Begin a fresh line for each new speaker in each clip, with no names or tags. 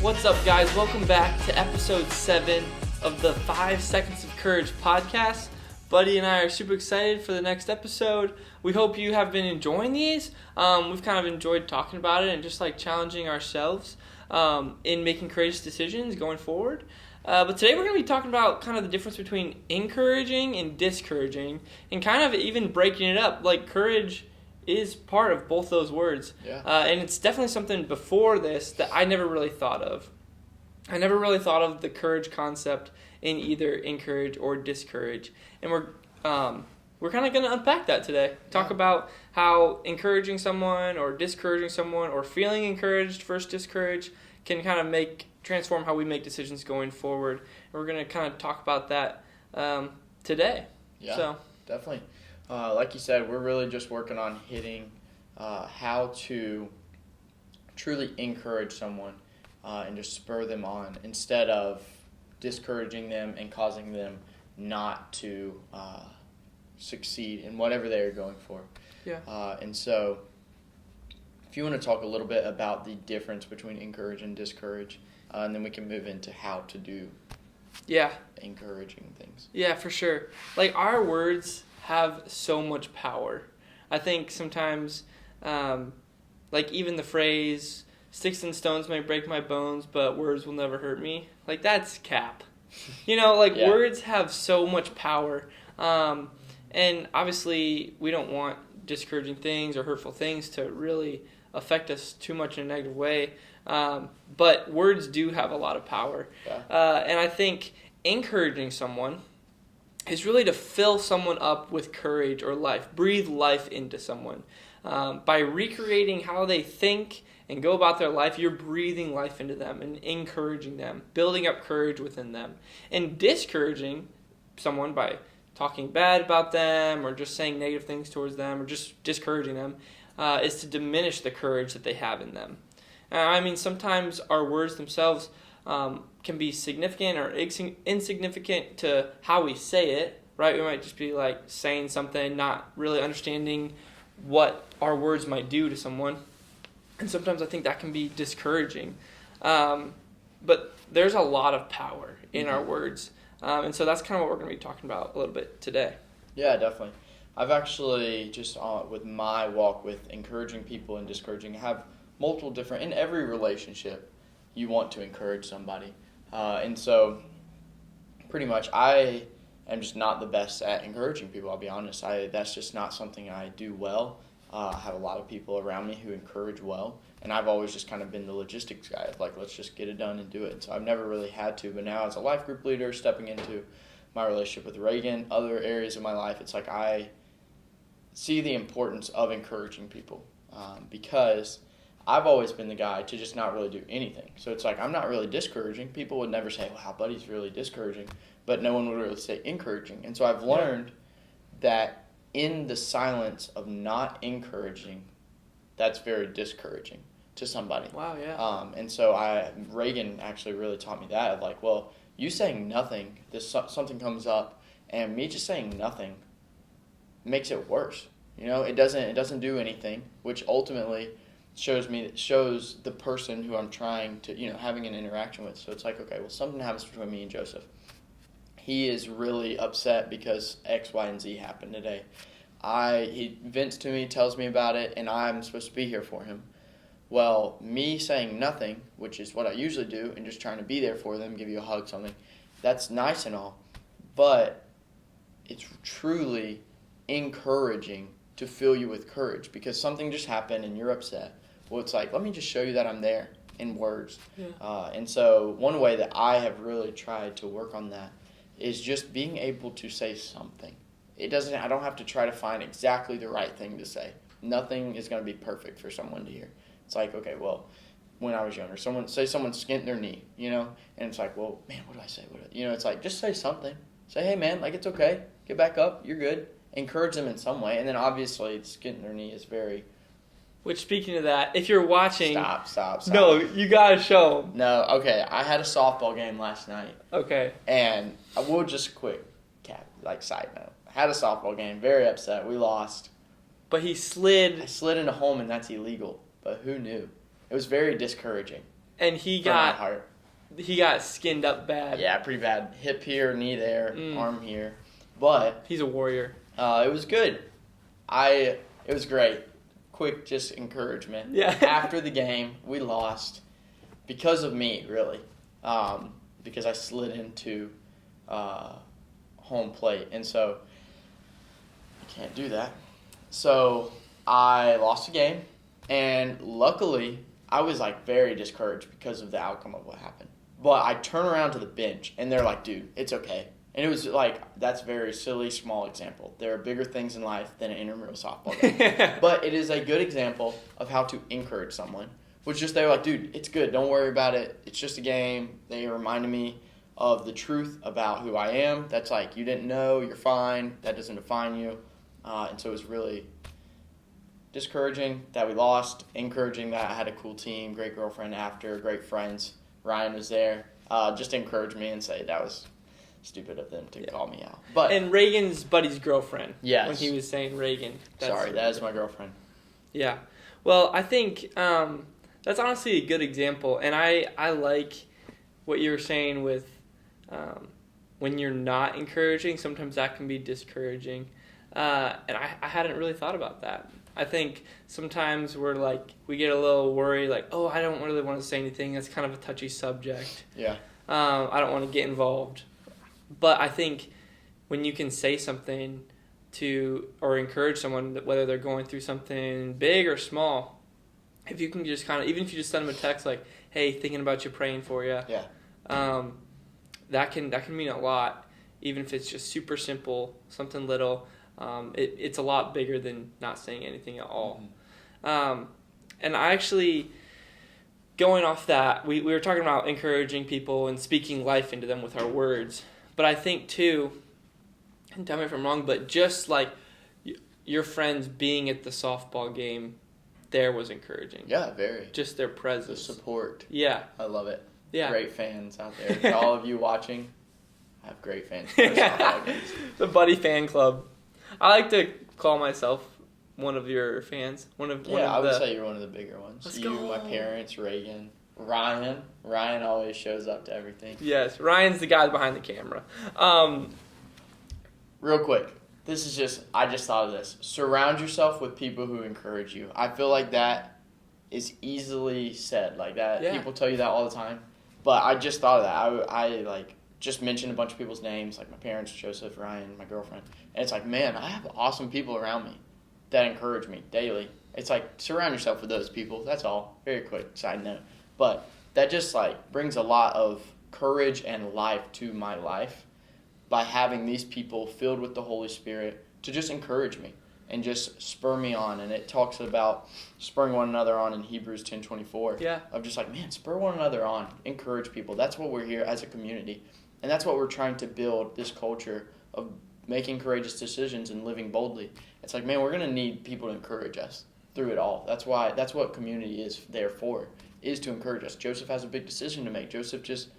What's up, guys? Welcome back to Episode 7 of the 5 Seconds of Courage podcast. Buddy and I are super excited for the next episode. We hope you have been enjoying these. We've kind of enjoyed talking about it and just like challenging ourselves in making courageous decisions going forward. But today we're going to be talking about kind of the difference between encouraging and discouraging and kind of even breaking it up. Like courage is part of both those words.
Yeah.
And it's definitely something before this that I never really thought of. I never really thought of the courage concept in either encourage or discourage. And we're kind of going to unpack that today. Talk about how encouraging someone or discouraging someone or feeling encouraged versus discouraged can kind of transform how we make decisions going forward. And we're going to kind of talk about that today.
Yeah, definitely. Like you said, we're really just working on hitting how to truly encourage someone and just spur them on instead of discouraging them and causing them not to succeed in whatever they are going for.
Yeah.
And so if you want to talk a little bit about the difference between encourage and discourage, and then we can move into how to do encouraging things.
Yeah, for sure. Like our words have so much power. I think sometimes, like even the phrase, sticks and stones may break my bones, but words will never hurt me. Like that's cap. Words have so much power. And obviously we don't want discouraging things or hurtful things to really affect us too much in a negative way. But words do have a lot of power.
Yeah.
And I think encouraging someone is really to fill someone up with courage or life, breathe life into someone. By recreating how they think and go about their life, you're breathing life into them and encouraging them, building up courage within them. And discouraging someone by talking bad about them or just saying negative things towards them or just discouraging them is to diminish the courage that they have in them. Sometimes our words themselves can be significant or insignificant to how we say it, right? We might just be like saying something, not really understanding what our words might do to someone. And sometimes I think that can be discouraging. But there's a lot of power in our words. And so that's kind of what we're going to be talking about a little bit today.
Yeah, definitely. I've actually just, with my walk with encouraging people and discouraging, have multiple different, in every relationship, you want to encourage somebody. And so pretty much I am just not the best at encouraging people, I'll be honest. That's just not something I do well. I have a lot of people around me who encourage well, and I've always just kind of been the logistics guy of like, let's just get it done and do it. So I've never really had to, but now as a life group leader, stepping into my relationship with Reagan, other areas of my life, it's like I see the importance of encouraging people because I've always been the guy to just not really do anything. So it's like I'm not really discouraging. People would never say, wow, Buddy's really discouraging, but no one would really say encouraging. And so I've learned that in the silence of not encouraging, that's very discouraging to somebody.
Wow, yeah.
And so Reagan actually really taught me that of like, well, you saying nothing, something comes up, and me just saying nothing makes it worse. It doesn't do anything, which ultimately shows the person who I'm trying to, having an interaction with. So it's like, okay, well, something happens between me and Joseph. He is really upset because X, Y, and Z happened today. He vents to me, tells me about it, and I'm supposed to be here for him. Well, me saying nothing, which is what I usually do, and just trying to be there for them, give you a hug, something, that's nice and all. But it's truly encouraging to fill you with courage because something just happened and you're upset. Well, it's like, let me just show you that I'm there in words.
Yeah.
And so one way that I have really tried to work on that is just being able to say something. I don't have to try to find exactly the right thing to say. Nothing is going to be perfect for someone to hear. It's like, okay, well, when I was younger, someone skinned their knee, and it's like, well, man, what do I say? It's like, just say something. Say, hey, man, like, it's okay. Get back up. You're good. Encourage them in some way. And then obviously skinning their knee is very...
Which, speaking of that, if you're watching...
Stop.
No, you got to show them.
No, okay. I had a softball game last night.
Okay.
And I will just quick side note. I had a softball game. Very upset. We lost.
But he slid...
I slid into home, and that's illegal. But who knew? It was very discouraging.
And he
for my
got
heart.
skinned up bad.
Yeah, pretty bad. Hip here, knee there, arm here. But
he's a warrior.
It was good. It was great. Quick, just encouragement.
Yeah.
After the game, we lost because of me, really. Because I slid into home plate, and so you can't do that. So I lost the game, and luckily I was very discouraged because of the outcome of what happened. But I turn around to the bench, and they're like, dude, it's okay. And it was that's a very silly, small example. There are bigger things in life than an intramural softball game. But it is a good example of how to encourage someone. Which just, they were like, dude, it's good. Don't worry about it. It's just a game. They reminded me of the truth about who I am. That's you didn't know, you're fine. That doesn't define you. And so it was really discouraging that we lost, encouraging that I had a cool team, great girlfriend after, great friends. Ryan was there. Just to encourage me and say that was stupid of them to call me out.
And Reagan's buddy's girlfriend.
Yes.
When he was saying Reagan.
Sorry, that is my girlfriend.
Yeah. Well, I think that's honestly a good example. And I like what you were saying with when you're not encouraging, sometimes that can be discouraging. And I hadn't really thought about that. I think sometimes we get a little worried, oh, I don't really want to say anything. That's kind of a touchy subject.
Yeah.
I don't want to get involved. But I think when you can say something or encourage someone, whether they're going through something big or small, if you can just even if you just send them a text hey, thinking about you, praying for you.
Yeah.
That can mean a lot, even if it's just super simple, something little. It's a lot bigger than not saying anything at all. Mm-hmm. And I actually, going off that, we were talking about encouraging people and speaking life into them with our words. But I think, too, and tell me if I'm wrong, but just your friends being at the softball game there was encouraging.
Yeah, very.
Just their presence.
The support.
Yeah.
I love it.
Yeah.
Great fans out there. To all of you watching, I have great fans for softball games.
The Buddy Fan Club. I like to call myself one of your fans. I would
say you're one of the bigger ones.
Let's
you,
go.
My parents, Reagan, Ryan. Ryan always shows up to everything.
Yes, Ryan's the guy behind the camera.
Real quick, I just thought of this. Surround yourself with people who encourage you. I feel like that is easily said like that. Yeah. People tell you that all the time. But I just thought of that. I just mentioned a bunch of people's names, like my parents, Joseph, Ryan, my girlfriend. And it's man, I have awesome people around me that encourage me daily. It's surround yourself with those people. That's all. Very quick side note. But that just brings a lot of courage and life to my life by having these people filled with the Holy Spirit to just encourage me and just spur me on. And it talks about spurring one another on in Hebrews 10:24.
Yeah.
Of just man, spur one another on. Encourage people. That's what we're here as a community. And that's what we're trying to build, this culture of making courageous decisions and living boldly. It's man, we're going to need people to encourage us through it all. That's what community is there for, is to encourage us. Joseph has a big decision to make. Joseph just,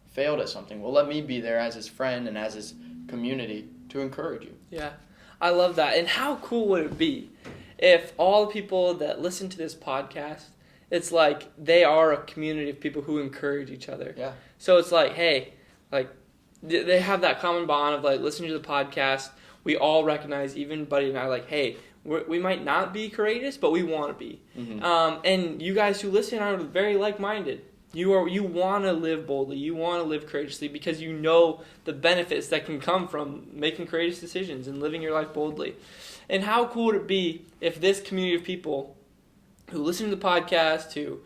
failed at something. Well, let me be there as his friend and as his community to encourage you.
Yeah, I love that. And how cool would it be if all the people that listen to this podcast, it's they are a community of people who encourage each other.
Yeah.
So it's hey, they have that common bond of listening to the podcast. We all recognize, even Buddy and I, hey, we might not be courageous, but we want to be. Mm-hmm. And you guys who listen are very like-minded. You want to live boldly. You want to live courageously because you know the benefits that can come from making courageous decisions and living your life boldly. And how cool would it be if this community of people who listen to the podcast, who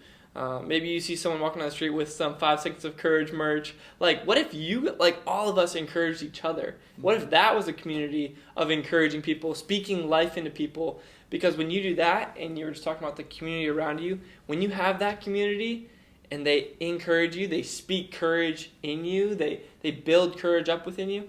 maybe you see someone walking down the street with some 5 Seconds of Courage merch. What if you, all of us encouraged each other? What if that was a community of encouraging people, speaking life into people? Because when you do that, and you were just talking about the community around you, when you have that community and they encourage you, they speak courage in you, they build courage up within you,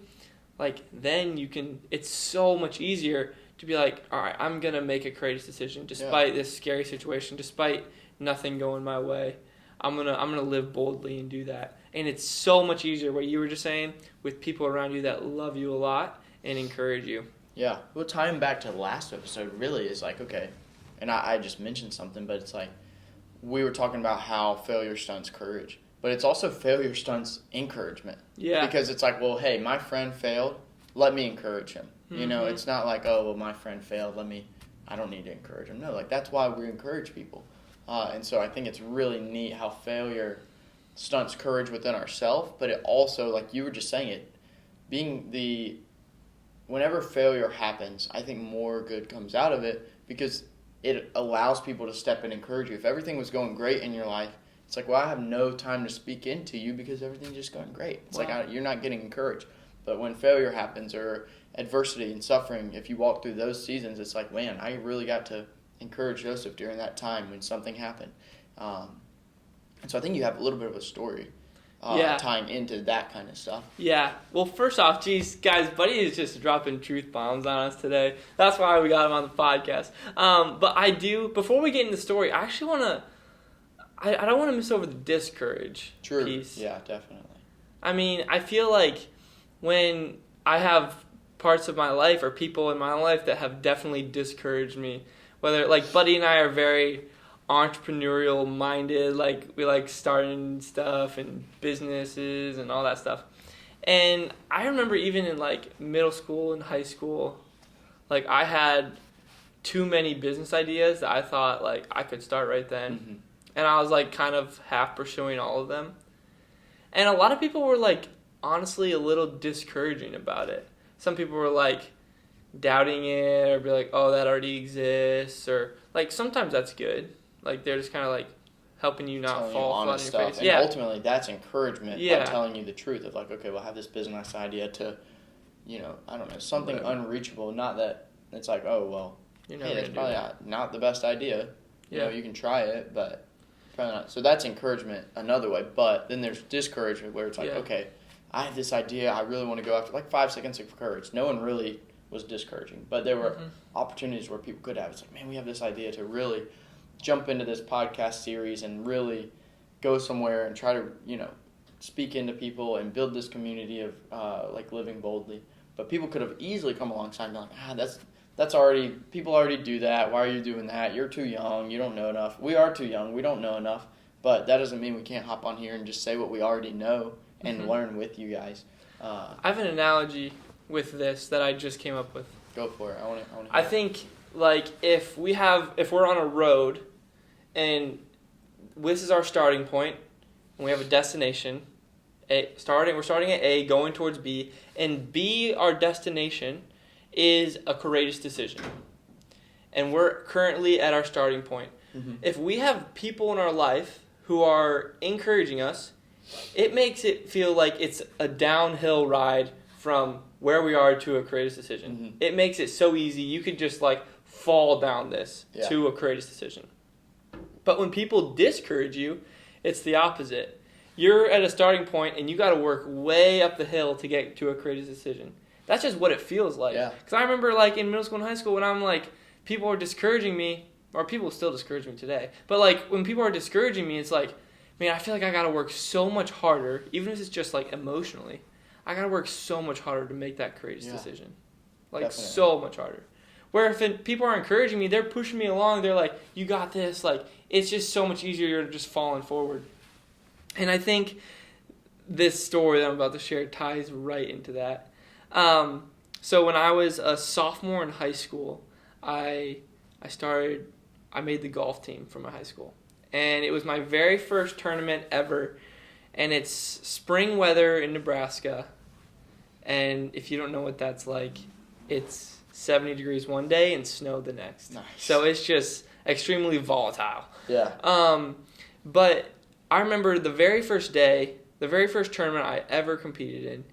then you can, it's so much easier to be all right, I'm going to make a courageous decision despite this scary situation, despite nothing going my way. I'm gonna live boldly and do that. And it's so much easier, what you were just saying, with people around you that love you a lot and encourage you.
Yeah. Well, tying back to the last episode really is okay, and I just mentioned something, but it's we were talking about how failure stunts courage, but it's also failure stunts encouragement.
Yeah.
Because it's like, well, hey, my friend failed. Let me encourage him. You know, it's not like, oh, well, my friend failed. I don't need to encourage him. No, like that's why we encourage people. And so I think it's really neat how failure stunts courage within ourselves, but it also, like you were just saying it, whenever failure happens, I think more good comes out of it because it allows people to step in and encourage you. If everything was going great in your life, it's like, well, I have no time to speak into you because everything's just going great. It's like you're not getting encouraged. But when failure happens or adversity and suffering, if you walk through those seasons, it's like, man, I really got to encourage Joseph during that time when something happened. And so I think you have a little bit of a story tying into that kind of stuff.
Yeah. Well, first off, geez, guys, Buddy is just dropping truth bombs on us today. That's why we got him on the podcast. But I do, before we get into the story, I actually want to, I don't want to miss over the discourage piece.
Yeah, definitely.
I mean, I feel like when I have parts of my life or people in my life that have definitely discouraged me, whether, like, Buddy and I are very entrepreneurial minded, like we like starting stuff and businesses and all that stuff. And I remember even in like middle school and high school, like I had too many business ideas that I thought like I could start right then. And I was like kind of half pursuing all of them. And a lot of people were like honestly a little discouraging about it. Some people were like doubting it or be like, oh, that already exists, or like sometimes that's good. Like, they're just kind of, like, helping you not fall flat on your face.
And ultimately, that's encouragement by telling you the truth of, like, okay, well, I have this business idea to, you know, I don't know, something unreachable. Not that it's like, oh, well, hey, that's probably not the best idea. You know, you can try it, but probably not. So that's encouragement another way. But then there's discouragement where it's like, okay, I have this idea. I really want to go after, like, 5 seconds of courage. No one really was discouraging. But there were opportunities where people could have. It's like, man, we have this idea to really jump into this podcast series and really go somewhere and try to, you know, speak into people and build this community of like living boldly. But people could have easily come alongside and be like, that's already, people already do that. Why are you doing that? You're too young. You don't know enough. We are too young. We don't know enough. But that doesn't mean we can't hop on here and just say what we already know and learn with you guys.
I have an analogy with this that I just came up with.
Go for it.
I think like if we're on a road and this is our starting point, and we have a destination. We're starting at A, going towards B, and B, our destination, is a courageous decision. And we're currently at our starting point. If we have people in our life who are encouraging us, it makes it feel like it's a downhill ride from where we are to a courageous decision. It makes it so easy. You could just like fall down this to a courageous decision. But when people discourage you, it's the opposite. You're at a starting point, and you got to work way up the hill to get to a courageous decision. That's just what it feels like. Because I remember, like, in middle school and high school, when I'm, like, people are discouraging me, or people still discourage me today. But, like, when people are discouraging me, it's like, man, I feel like I got to work so much harder, even if it's just, like, emotionally. I got to work so much harder to make that courageous decision. Like, definitely. So much harder. Where if people are encouraging me, they're pushing me along. They're like, you got this. Like, it's just so much easier just falling forward. And I think this story that I'm about to share ties right into that. So when I was a sophomore in high school, I made the golf team for my high school. And it was my very first tournament ever. And it's spring weather in Nebraska. And if you don't know what that's like, it's 70 degrees one day and snow the next.
Nice.
So it's just extremely volatile.
Yeah.
But I remember the very first day, the very first tournament I ever competed in,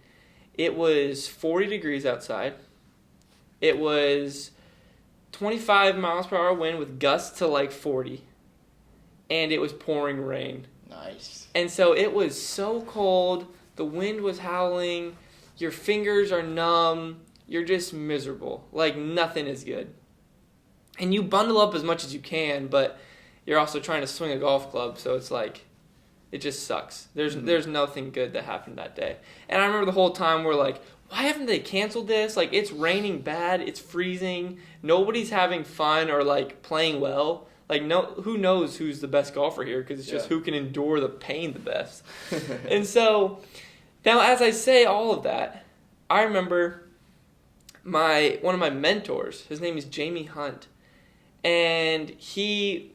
it was 40 degrees outside. It was 25 miles per hour wind with gusts to like 40. And it was pouring rain.
Nice.
And so it was so cold. The wind was howling. Your fingers are numb. You're just miserable. Like, nothing is good. And you bundle up as much as you can, but you're also trying to swing a golf club, so it's like, it just sucks. There's nothing good that happened that day. And I remember the whole time we're like, why haven't they canceled this? Like, it's raining bad. It's freezing. Nobody's having fun or, like, playing well. Like, no, who knows who's the best golfer here? Because it's just who can endure the pain the best. And so, now as I say all of that, I remember one of my mentors. His name is Jamie Hunt, and he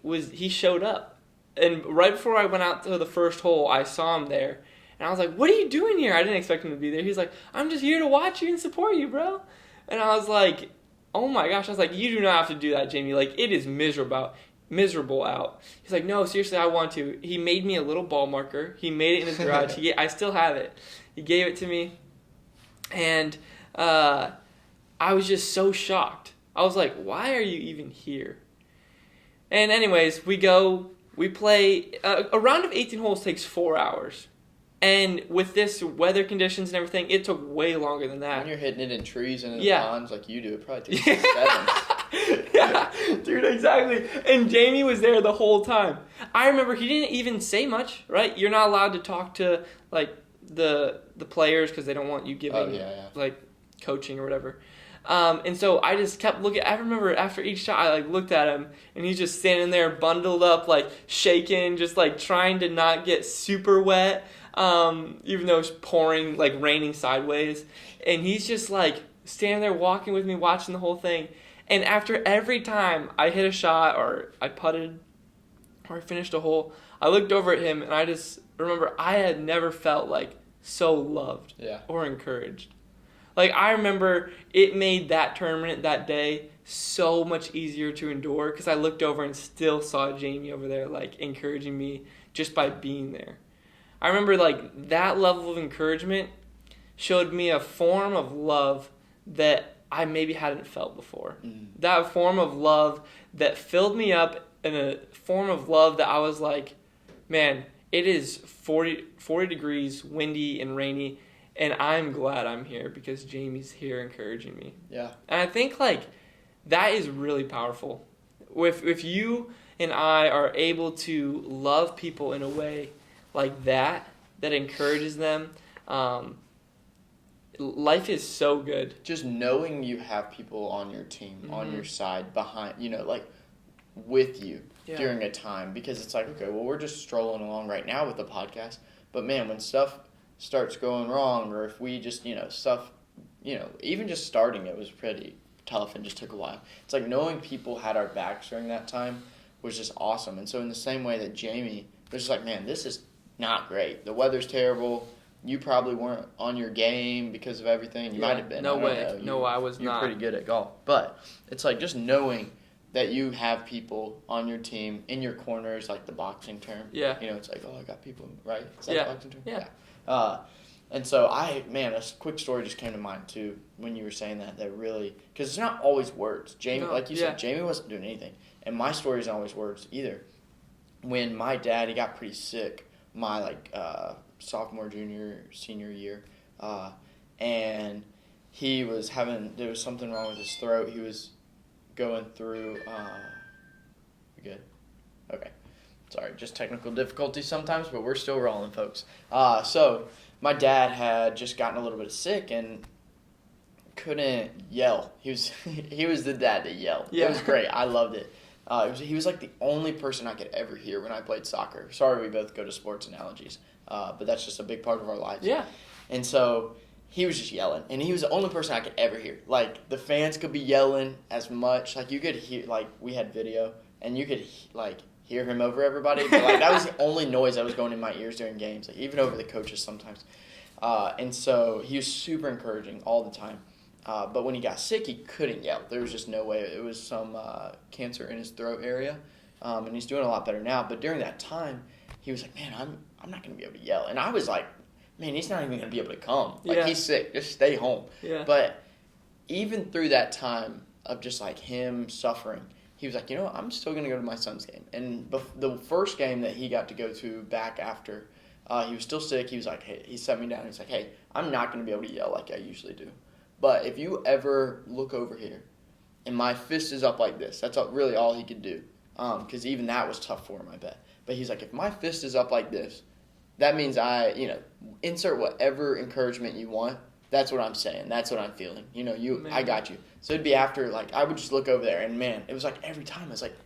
showed up. And right before I went out to the first hole, I saw him there, and I was like, "What are you doing here?" I didn't expect him to be there. He's like, "I'm just here to watch you and support you, bro." And I was like, "Oh my gosh!" I was like, "You do not have to do that, Jamie. Like, it is miserable out." He's like, "No, seriously, I want to." He made me a little ball marker. He made it in his garage. I still have it. He gave it to me, and I was just so shocked. I was like, "Why are you even here?" And anyways, we play. A round of 18 holes takes 4 hours. And with this weather conditions and everything, it took way longer than that.
When you're hitting it in trees and in ponds like you do, it probably takes 7.
Yeah, dude, exactly. And Jamie was there the whole time. I remember he didn't even say much, right? You're not allowed to talk to, like, the players because they don't want you giving, like, coaching or whatever. And so I just kept looking. I remember after each shot, I, like, looked at him, and he's just standing there bundled up, like, shaking, just, like, trying to not get super wet. Even though it's pouring, like, raining sideways. And he's just, like, standing there walking with me, watching the whole thing. And after every time I hit a shot or I putted or I finished a hole, I looked over at him and I just remember I had never felt, like, so loved or encouraged. Like, I remember it made that tournament that day so much easier to endure because I looked over and still saw Jamie over there, like, encouraging me just by being there. I remember, like, that level of encouragement showed me a form of love that I maybe hadn't felt before. That form of love that filled me up, in a form of love that I was like, man, it is 40 degrees, windy and rainy, and I'm glad I'm here because Jamie's here encouraging me.
Yeah.
And I think, like, that is really powerful. If you and I are able to love people in a way like that encourages them, life is so good.
Just knowing you have people on your team, on your side, behind, like, with you during a time. Because it's like, okay, well, we're just strolling along right now with the podcast. But, man, when stuff starts going wrong, or if we just, even just starting it was pretty tough and just took a while. It's like knowing people had our backs during that time was just awesome. And so in the same way that Jamie was just like, man, this is not great. The weather's terrible. You probably weren't on your game because of everything. You might have been.
No way. No, I was not.
You're pretty good at golf. But it's like just knowing that you have people on your team in your corners, like the boxing term.
Yeah.
It's like, oh, I got people, right? Is that the boxing term?
Yeah.
And so a quick story just came to mind too when you were saying that really, because it's not always words. Jamie, like you said, Jamie wasn't doing anything. And my story isn't always words either. When my dad, he got pretty sick my sophomore, junior, senior year, and there was something wrong with his throat. He was going through, we good? Okay. Sorry, just technical difficulties sometimes, but we're still rolling, folks. So my dad had just gotten a little bit sick and couldn't yell. He was the dad that yelled. Yeah. It was great. I loved it. He was like the only person I could ever hear when I played soccer. Sorry, we both go to sports analogies, but that's just a big part of our lives.
Yeah.
And so he was just yelling, and he was the only person I could ever hear. Like, the fans could be yelling as much. Like, you could hear, like, we had video, and you could, like, hear him over everybody. But, like, that was the only noise that was going in my ears during games, like, even over the coaches sometimes. And so he was super encouraging all the time. But when he got sick, he couldn't yell. There was just no way. It was some cancer in his throat area, and he's doing a lot better now. But during that time, he was like, man, I'm not going to be able to yell. And I was like, man, he's not even going to be able to come. Like, he's sick. Just stay home.
Yeah.
But even through that time of just, like, him suffering, he was like, you know what, I'm still going to go to my son's game. And the first game that he got to go to back after, he was still sick. He was like, hey, he set me down. He's like, hey, I'm not going to be able to yell like I usually do. But if you ever look over here and my fist is up like this, that's really all he could do. Because even that was tough for him, I bet. But he's like, if my fist is up like this, that means insert whatever encouragement you want. That's what I'm saying. That's what I'm feeling. I got you. So it'd be after, like, I would just look over there, and, man, it was like every time I was like,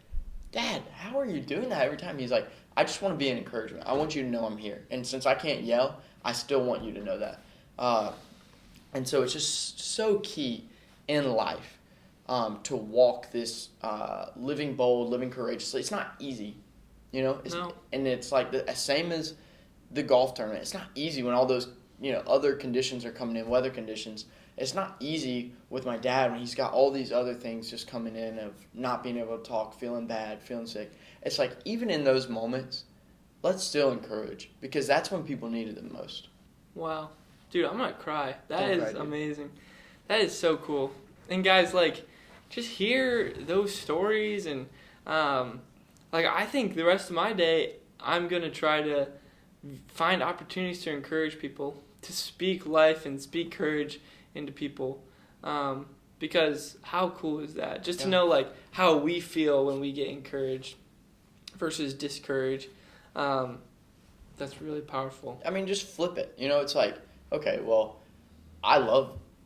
Dad, how are you doing that every time? He's like, I just want to be an encouragement. I want you to know I'm here. And since I can't yell, I still want you to know that. And so it's just so key in life to walk this living bold, living courageously. It's not easy,
No.
And it's like the same as the golf tournament. It's not easy when all those other conditions are coming in, weather conditions. It's not easy with my dad when he's got all these other things just coming in of not being able to talk, feeling bad, feeling sick. It's like even in those moments, let's still encourage because that's when people need it the most.
Wow. Dude, I'm going to cry. That
Don't
is
cry, dude.
amazing. That is so cool. And guys, just hear those stories and, I think the rest of my day, I'm going to try to find opportunities to encourage people, to speak life and speak courage into people. Because how cool is that? Just to know, how we feel when we get encouraged versus discouraged. That's really powerful.
I mean, just flip it. It's like, okay, well,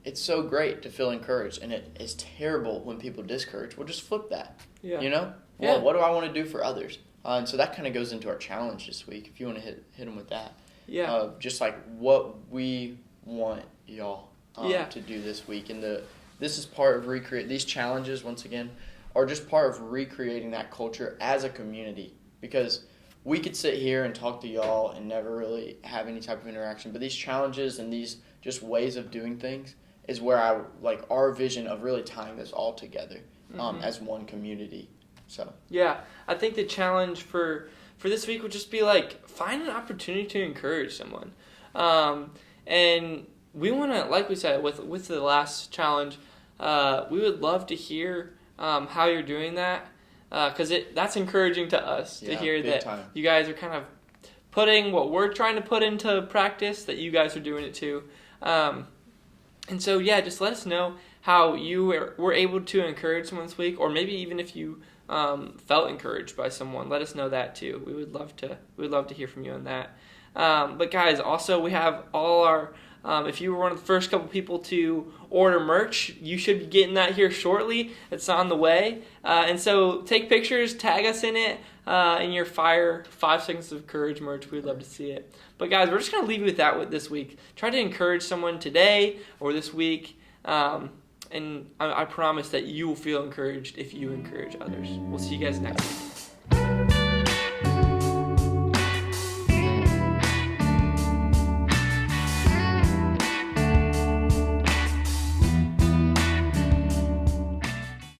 it's so great to feel encouraged, and it is terrible when people discourage. Well, just flip that.
Yeah.
Well, what do I want to do for others? And so that kind of goes into our challenge this week, if you want to hit them with that.
Yeah.
Just like what we want y'all to do this week. And this is part of these challenges, once again, are just part of recreating that culture as a community. Because we could sit here and talk to y'all and never really have any type of interaction. But these challenges and these just ways of doing things is where I like our vision of really tying this all together as one community. So
yeah, I think the challenge for this week would just be find an opportunity to encourage someone, and we want to, like we said with the last challenge, we would love to hear how you're doing that, because that's encouraging to us to hear that
time.
You guys are kind of putting what we're trying to put into practice, that you guys are doing it too. And so, just let us know how you were able to encourage someone this week, or maybe even if you felt encouraged by someone. Let us know that too. We would love to hear from you on that. But guys, also we have all our. If you were one of the first couple people to order merch, you should be getting that here shortly. It's on the way. And so take pictures, tag us in it, in your 5 Seconds of Courage merch. We'd love to see it. But guys, we're just going to leave you with that this week. Try to encourage someone today or this week. And I promise that you will feel encouraged if you encourage others. We'll see you guys next week.